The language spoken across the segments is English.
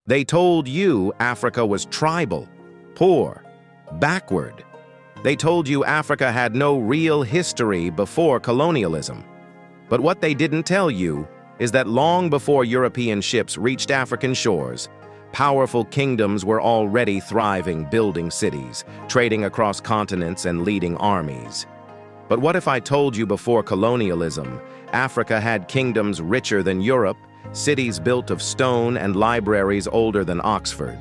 They told you Africa was tribal, poor, backward. They told you Africa had no real history before colonialism. But what they didn't tell you is that long before European ships reached African shores, powerful kingdoms were already thriving, building cities, trading across continents, and leading armies. But what if I told you before colonialism, Africa had kingdoms richer than Europe, cities built of stone, and libraries older than Oxford?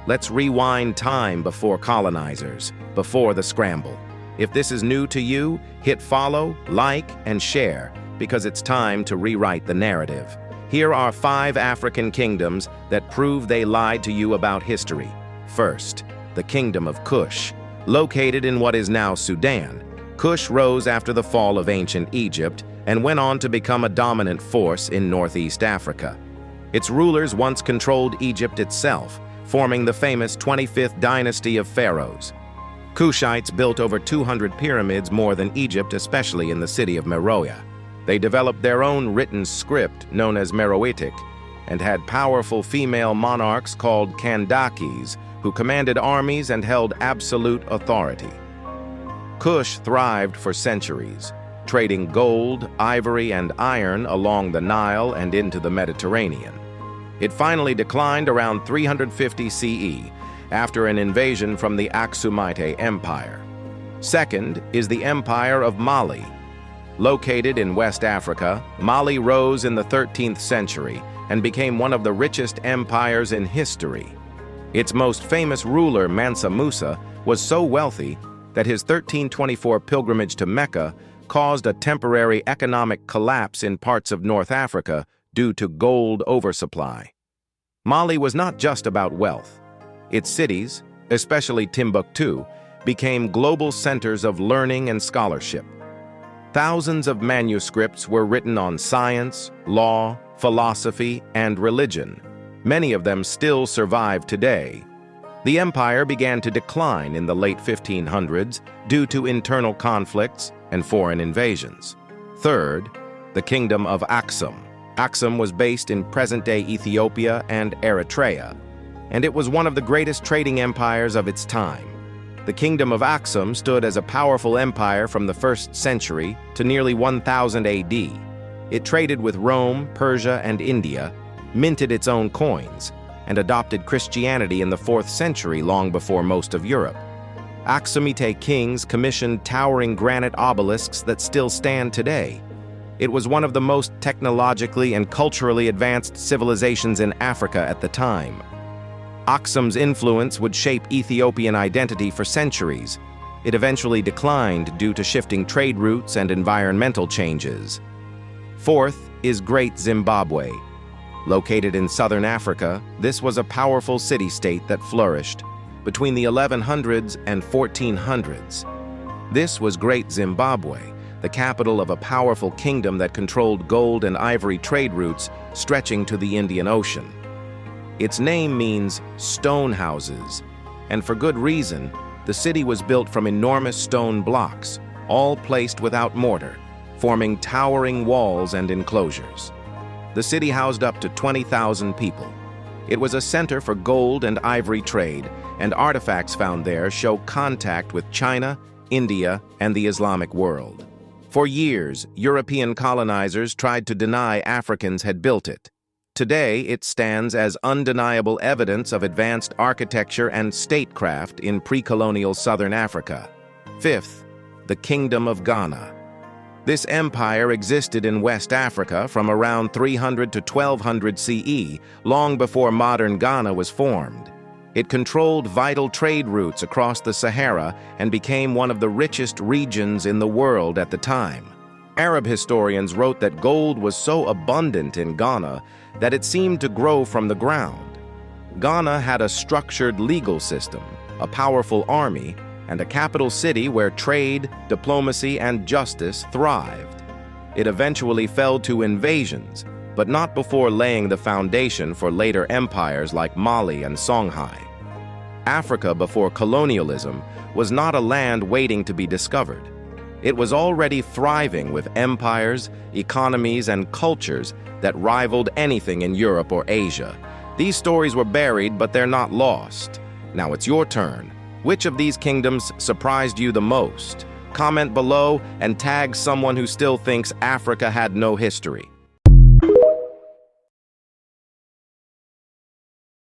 Let's rewind time before colonizers, before the scramble. If this is new to you, hit follow, like, and share, because it's time to rewrite the narrative. Here are 5 African kingdoms that prove they lied to you about history. First, the Kingdom of Kush. Located in what is now Sudan, Kush rose after the fall of ancient Egypt and went on to become a dominant force in Northeast Africa. Its rulers once controlled Egypt itself, forming the famous 25th dynasty of pharaohs. Kushites built over 200 pyramids more than Egypt, especially in the city of Meroe. They developed their own written script, known as Meroitic, and had powerful female monarchs called Kandakes, who commanded armies and held absolute authority. Kush thrived for centuries, trading gold, ivory, and iron along the Nile and into the Mediterranean. It finally declined around 350 CE after an invasion from the Aksumite Empire. Second is the Empire of Mali. Located in West Africa, Mali rose in the 13th century and became one of the richest empires in history. Its most famous ruler, Mansa Musa, was so wealthy that his 1324 pilgrimage to Mecca caused a temporary economic collapse in parts of North Africa due to gold oversupply. Mali was not just about wealth. Its cities, especially Timbuktu, became global centers of learning and scholarship. Thousands of manuscripts were written on science, law, philosophy, and religion. Many of them still survive today. The empire began to decline in the late 1500s due to internal conflicts and foreign invasions. Third, the Kingdom of Aksum. Aksum was based in present-day Ethiopia and Eritrea, and it was one of the greatest trading empires of its time. The Kingdom of Aksum stood as a powerful empire from the 1st century to nearly 1000 AD. It traded with Rome, Persia, and India, minted its own coins, and adopted Christianity in the 4th century, long before most of Europe. Aksumite kings commissioned towering granite obelisks that still stand today. It was one of the most technologically and culturally advanced civilizations in Africa at the time. Aksum's influence would shape Ethiopian identity for centuries. It eventually declined due to shifting trade routes and environmental changes. Fourth is Great Zimbabwe. Located in southern Africa, this was a powerful city-state that flourished between the 1100s and 1400s. This was Great Zimbabwe, the capital of a powerful kingdom that controlled gold and ivory trade routes stretching to the Indian Ocean. Its name means stone houses, and for good reason. The city was built from enormous stone blocks, all placed without mortar, forming towering walls and enclosures. The city housed up to 20,000 people. It was a center for gold and ivory trade, and artifacts found there show contact with China, India, and the Islamic world. For years, European colonizers tried to deny Africans had built it. Today, it stands as undeniable evidence of advanced architecture and statecraft in pre-colonial southern Africa. Fifth, the Kingdom of Ghana. This empire existed in West Africa from around 300 to 1200 CE, long before modern Ghana was formed. It controlled vital trade routes across the Sahara and became one of the richest regions in the world at the time. Arab historians wrote that gold was so abundant in Ghana that it seemed to grow from the ground. Ghana had a structured legal system, a powerful army, and a capital city where trade, diplomacy, and justice thrived. It eventually fell to invasions, but not before laying the foundation for later empires like Mali and Songhai. Africa before colonialism was not a land waiting to be discovered. It was already thriving with empires, economies, and cultures that rivaled anything in Europe or Asia. These stories were buried, but they're not lost. Now it's your turn. Which of these kingdoms surprised you the most? Comment below and tag someone who still thinks Africa had no history.